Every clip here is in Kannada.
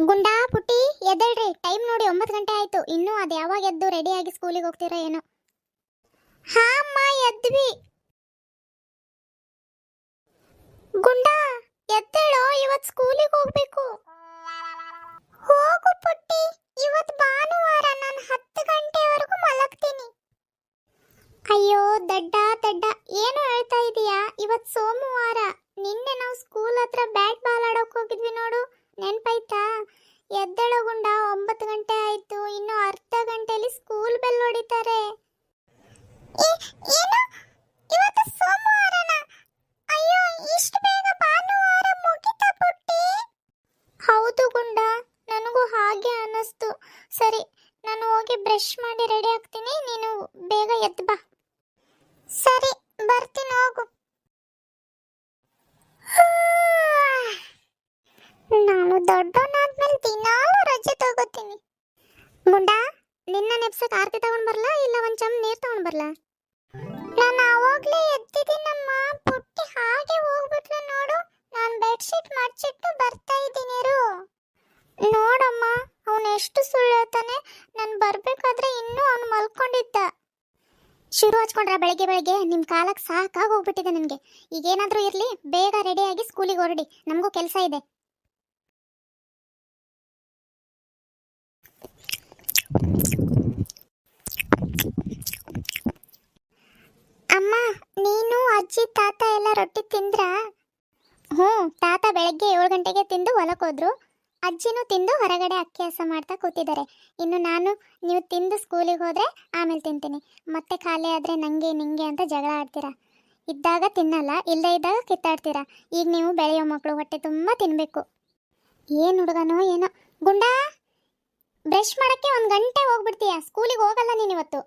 ಗುಂಡಾ ಪುಟ್ಟಿ ಎದ್ದೇಳ್ರಿ, ಟೈಮ್ ನೋಡಿ 9 ಗಂಟೆ ಆಯ್ತು. ಇನ್ನೂ ಅದು ಯಾವಾಗ ಎದ್ದು ರೆಡಿಯಾಗಿ ಸ್ಕೂಲಿಗೆ ಹೋಗ್ತೀರಾ ಏನೋ. ಹಾ ಅಮ್ಮ, ಎದ್ವಿ. ಗುಂಡಾ ಎದ್ದೇಳೋ, ಇವತ್ತು ಸ್ಕೂಲಿಗೆ ಹೋಗ್ಬೇಕು. ಹೋಗು ಪುಟ್ಟಿ, ಇವತ್ತು ಭಾನುವಾರ, ನಾನು 10 ಗಂಟೆವರೆಗೂ ಮಲಗ್ತೀನಿ. ಅಯ್ಯೋ ದಡ್ಡ ದಡ್ಡ, ಏನು ಹೇಳ್ತಾ ಇದೀಯಾ? ಇವತ್ತು ಸೋಮವಾರ. ನಿನ್ನೆ ನಾವು ಸ್ಕೂಲ್ ಹತ್ರ ಬ್ಯಾಟ್ ಬಾಲ್ ಆಡೋಕೆ ಹೋಗಿದ್ವಿ ನೋಡು, ನೆನ್ಪಾಯ್ತಾ? ಎದ್ದೇಳೋ ಗುಂಡ, 9 ಗಂಟೆ ಆಯ್ತು. ಇನ್ನು ಅರ್ಧ ಗಂಟೆಯಲ್ಲಿ ಸ್ಕೂಲ್ ಬೆಲ್ ಹೊಡಿತಾರೆ. ಏನು ಇವತ್ತು ಸೋಮವಾರನಾ? ಅಯ್ಯೋ, ಇಷ್ಟು ಬೇಗ ಭಾನುವಾರ ಮುಗಿತಾ ಪುಟ್ಟಿ? ಹೌದು ಗುಂಡ, ನನಗೂ ಹಾಗೆ ಅನ್ನಿಸ್ತು. ಸರಿ, ನಾನು ಹೋಗಿ ಬ್ರಷ್ ಮಾಡಿ ರೆಡಿ ಆಗ್ತೀನಿ, ನೀನು ಬೇಗ ಎದ್ದು ಬಾ. ಸರಿ, ಬರ್ತೀನಿ, ಹೋಗು. ನಾನು ದೊಡ್ಡವನಾದ್ಮೇಲೆ ದಿನಾಲೂ ರಜೆ ತಗೋತೀನಿ. ಗುಂಡಾ, ನಿನ್ನ ನೆಪ್ಸಕ್ಕೆ ಆರತಿ ತಗೊಂಡ್ ಬರ್ಲಾ, ಇಲ್ಲ ಒಂದ್ ಚಮ್ ನೀರ್ ತಗೊಂಡ್ ಬರ್ಲಾ? ನಾನು ಆವಾಗ್ಲೇ ಎದ್ದಿದ್ದೀನಮ್ಮ. ಪುಟ್ಟಿ ಹಾಗೆ ಹೋಗ್ಬಿಟ್ಲು ನೋಡು. ನಾನು ಬೆಡ್ಶೀಟ್ ಮಡ್ಚಿಟ್ಟು ಬರ್ತಾ ಇದ್ದೀನಿ. ನೋಡಮ್ಮ, ಅವನು ಎಷ್ಟು ಸುಳ್ಳು ಹೇಳ್ತಾನೆ. ನಾನು ಬರ್ಬೇಕಾದ್ರೆ ಇನ್ನೂ ಅವನು ಮಲ್ಕೊಂಡಿದ್ದ. ಶುರು ಹಚ್ಕೊಂಡ್ರ ಬೆಳಗ್ಗೆ ಬೆಳಗ್ಗೆ? ನಿಮ್ಮ ಕಾಲಕ್ಕೆ ಸಾಕಾಗಿ ಹೋಗ್ಬಿಟ್ಟಿದೆ ನನಗೆ. ಈಗೇನಾದರೂ ಇರಲಿ, ಬೇಗ ರೆಡಿಯಾಗಿ ಸ್ಕೂಲಿಗೆ ಹೊರಡಿ, ನಮಗೂ ಕೆಲಸ ಇದೆ. ಅಮ್ಮ, ನೀನು ಅಜ್ಜಿ ತಾತ ಎಲ್ಲ ರೊಟ್ಟಿ ತಿಂದ್ರಾ? ಹ್ಞೂ, ತಾತ ಬೆಳಗ್ಗೆ 7 ಗಂಟೆಗೆ ತಿಂದು ಹೊಲಕ್ಕೆ ಹೋದ್ರು. ಅಜ್ಜಿನೂ ತಿಂದು ಹೊರಗಡೆ ಅಕ್ಕಿ ಹಸ ಮಾಡ್ತಾ ಕೂತಿದ್ದಾರೆ. ಇನ್ನು ನಾನು, ನೀವು ತಿಂದು ಸ್ಕೂಲಿಗೆ ಹೋದರೆ ಆಮೇಲೆ ತಿಂತೀನಿ. ಮತ್ತೆ ಖಾಲಿ ಆದರೆ ನನಗೆ ನಿಂಗೆ ಅಂತ ಜಗಳ ಆಡ್ತೀರಾ. ಇದ್ದಾಗ ತಿನ್ನಲ್ಲ, ಇಲ್ಲದೇ ಇದ್ದಾಗ ಕಿತ್ತಾಡ್ತೀರಾ. ಈಗ ನೀವು ಬೆಳೆಯೋ ಮಕ್ಕಳು, ಹೊಟ್ಟೆ ತುಂಬ ತಿನ್ನಬೇಕು. ಏನು ಹುಡುಗನೋ ಏನೋ. ಗುಂಡಾ, ಬ್ರಷ್ ಮಾಡೋಕ್ಕೆ 1 ಗಂಟೆ ಹೋಗ್ಬಿಡ್ತೀಯ, ಸ್ಕೂಲಿಗೆ ಹೋಗಲ್ಲ ನೀನು ಇವತ್ತು.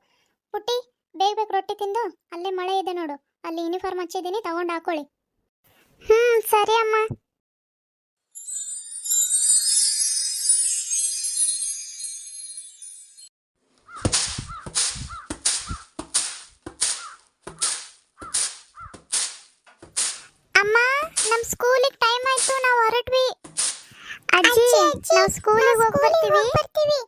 ಪುಟ್ಟಿ, ಬೇಗ ಬೇಗ ರೊಟ್ಟಿ ತಿಂದು, ಅಲ್ಲೇ ಮಳೆ ಇದೆ ನೋಡು, ಅಲ್ಲಿ ಯೂನಿಫಾರ್ಮ್ ಹಚ್ಚಿದ್ದೀನಿ, ತಗೊಂಡು ಹಾಕೊಳ್ಳಿ. ಸರಿ ಅಮ್ಮ. ಅಮ್ಮ, ನಮ್ಮ ಸ್ಕೂಲಿಗೆ ಟೈಮ್ ಆಯ್ತು, ನಾವು ಹೊರಟ್ವಿ. ಅಜ್ಜಿ, ನಾವು ಸ್ಕೂಲಿಗೆ ಹೋಗ್ಬರ್ತೀವಿ.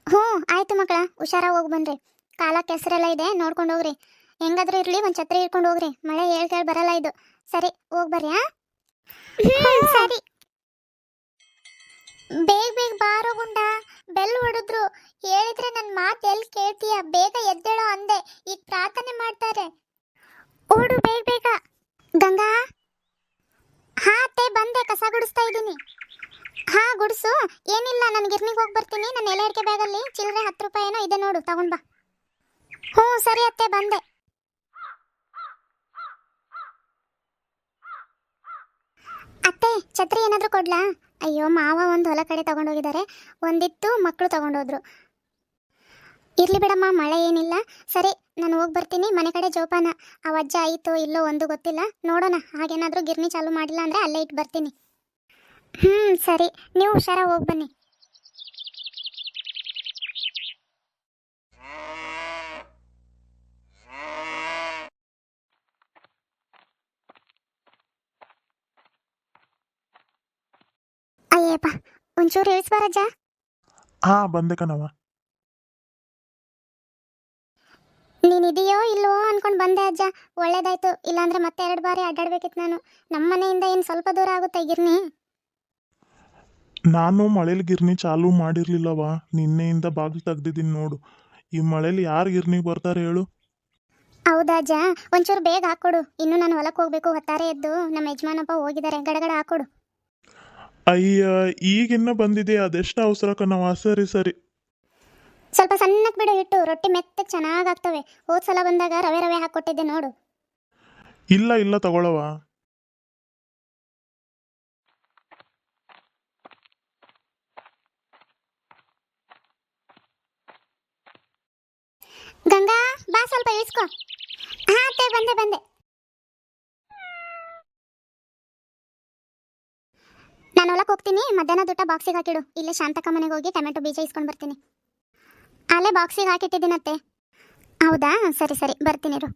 ಹ್ಞೂ ಆಯ್ತು ಮಕ್ಕಳ, ಹುಷಾರಾಗಿ ಹೋಗಿ ಬನ್ರಿ. ಕಾಲ ಕೆಸರೆಲ್ಲ ಇದೆ, ನೋಡ್ಕೊಂಡು ಹೋಗ್ರಿ. ಹೆಂಗಾದ್ರೂ ಇರಲಿ, ಒಂದು ಛತ್ರಿ ಹಿಡ್ಕೊಂಡು ಹೋಗ್ರಿ, ಮಳೆ ಹೇಳ್ ಬರಲ್ಲ ಇದು. ಸರಿ, ಹೋಗ್ಬರ್ರಿ. ಸರಿ, ಬೇಗ ಬೇಗ ಬಾರೋ ಗುಂಡ. ಬೆಲ್ ಹೊಡೆದ್ರು, ಹೇಳಿದ್ರೆ ನನ್ನ ಮಾತು ಎಲ್ಲಿ ಕೇಳ್ತೀಯ? ಬೇಗ ಎದ್ದೇಳೋ ಅಂದೆ, ಈಗ ಪ್ರಾರ್ಥನೆ ಮಾಡ್ತಾರೆ. ಓಡು ಬೇಗ ಬೇಗ. ಗಂಗಾ. ಹಾ ಅತ್ತೆ, ಬಂದೆ, ಕಸ ಗುಡಿಸ್ತಾ ಇದ್ದೀನಿ. ಹಾ ಗುಡಿಸು. ಏನಿಲ್ಲ, ನಾನು ಗಿರ್ನಿಗೆ ಹೋಗಿ ಬರ್ತೀನಿ. ನನ್ನ ಎಲೆ ಅಡಿಕೆ ಬ್ಯಾಗಲ್ಲಿ ಚಿಲ್ಲರೆ 10 ರೂಪಾಯಿ ಏನೋ ಇದೆ ನೋಡು, ತಗೊಂಡ್ ಬಾ. ಹ್ಞೂ ಸರಿ ಅತ್ತೆ, ಬಂದೆ. ಅತ್ತೆ, ಛತ್ರಿ ಏನಾದರೂ ಕೊಡ್ಲಾ? ಅಯ್ಯೋ, ಮಾವ ಒಂದು ಹೊಲ ಕಡೆ ತಗೊಂಡೋಗಿದ್ದಾರೆ, ಒಂದಿತ್ತು ಮಕ್ಕಳು ತಗೊಂಡೋದ್ರು. ಇರ್ಲಿ ಬಿಡಮ್ಮ, ಮಳೆ ಏನಿಲ್ಲ. ಸರಿ, ನಾನು ಹೋಗಿ ಬರ್ತೀನಿ. ಮನೆ ಕಡೆ ಜೋಪಾನ. ಆ ಅಜ್ಜ ಆಯಿತೋ ಇಲ್ಲೋ ಒಂದು ಗೊತ್ತಿಲ್ಲ, ನೋಡೋಣ. ಹಾಗೇನಾದರೂ ಗಿರ್ನಿ ಚಾಲು ಮಾಡಿಲ್ಲ ಅಂದರೆ ಅಲ್ಲೇ ಇಟ್ಟು ಬರ್ತೀನಿ. ಸರಿ, ನೀವು ಹುಷಾರಾಗಿ ಹೋಗಿ ಬನ್ನಿ. ಅಯ್ಯಪ್ಪ, ಒಂಚೂರು ಇಳಿಸ್ಬಾರಜ್ಜ. ಹಾ, ಬಂದೆ ಕಣವ. ನೀನಿದೆಯೋ ಇಲ್ವೋ ಅನ್ಕೊಂಡು ಬಂದೆ ಅಜ್ಜ, ಒಳ್ಳೇದಾಯ್ತು. ಇಲ್ಲಾಂದ್ರೆ ಮತ್ತೆ 2 ಬಾರಿ ಅಡ್ಡಾಡ್ಬೇಕಿತ್ತು ನಾನು. ನಮ್ಮ ಮನೆಯಿಂದ ಏನು ಸ್ವಲ್ಪ ದೂರ ಆಗುತ್ತೆ ಗಿರ್ನಿ? ನಾನು ಮಳೇಲಿ ಗಿರ್ನಿ ಚಾಲೂ ಮಾಡಿರ್ಲಿಲ್ಲವ, ನಿನ್ನೆಯಿಂದ ಬಾಗಿಲು ತೆಗ್ದಿದ್ದೀನಿ ನೋಡು. ಈ ಮಳೇಲಿ ಯಾರು ಗಿರ್ನಿಗೆ ಬರ್ತಾರೆ ಹೇಳು? ಹೌದಾ ಅಜ್ಜ, ಒಂಚೂರು ಬೇಗ ಹಾಕೊಡು. ಇನ್ನು ನಾನು ಹೊಲಕ್ಕೆ ಹೋಗ್ಬೇಕು, ಹೊತ್ತಾರೆ ಎದ್ದು ನಮ್ಮ ಯಜಮಾನಪ್ಪ ಹೋಗಿದ್ದಾರೆ, ಗಡಗಡ ಹಾಕೊಡು. ಅಯ್ಯ, ಈಗಿನ್ನ ಬಂದಿದೆ, ಅದೆಷ್ಟು ಅವಸರ ಕಣವ. ಸರಿ ಸರಿ. ಸ್ವಲ್ಪ ಸಣ್ಣಕ್ಕೆ ಬಿಡು ಹಿಟ್ಟು, ರೊಟ್ಟಿ ಮೆತ್ತಗೆ ಚೆನ್ನಾಗಾಗ್ತವೆ. ಹೋದ ಸಲ ಬಂದಾಗ ರವೆ ರವೆ ಹಾಕ್ಕೊಟ್ಟಿದ್ದೆ ನೋಡು. ಇಲ್ಲ ಇಲ್ಲ, ತಗೊಳವ. ಗಂಗಾ, ಬಾ, ಸ್ವಲ್ಪ ಇಳಿಸ್ಕೊ. ಹಾ ಅತ್ತೆ, ಬಂದೆ. ನಾನು ಹೊಲಕ್ಕೆ ಹೋಗ್ತೀನಿ. ಮಧ್ಯಾಹ್ನ ಊಟ ಬಾಕ್ಸಿಗೆ ಹಾಕಿಡು. ಇಲ್ಲೇ ಶಾಂತಕ ಮನೆಗೆ ಹೋಗಿ ಟೊಮೆಟೊ ಬೀಜ ಇಸ್ಕೊಂಡು ಬರ್ತೀನಿ. ಅಲ್ಲೇ ಬಾಕ್ಸಿಗೆ ಹಾಕಿಟ್ಟಿದ್ದೀನತ್ತೆ. ಹೌದಾ, ಸರಿ ಸರಿ, ಬರ್ತೀನಿ ಇರು.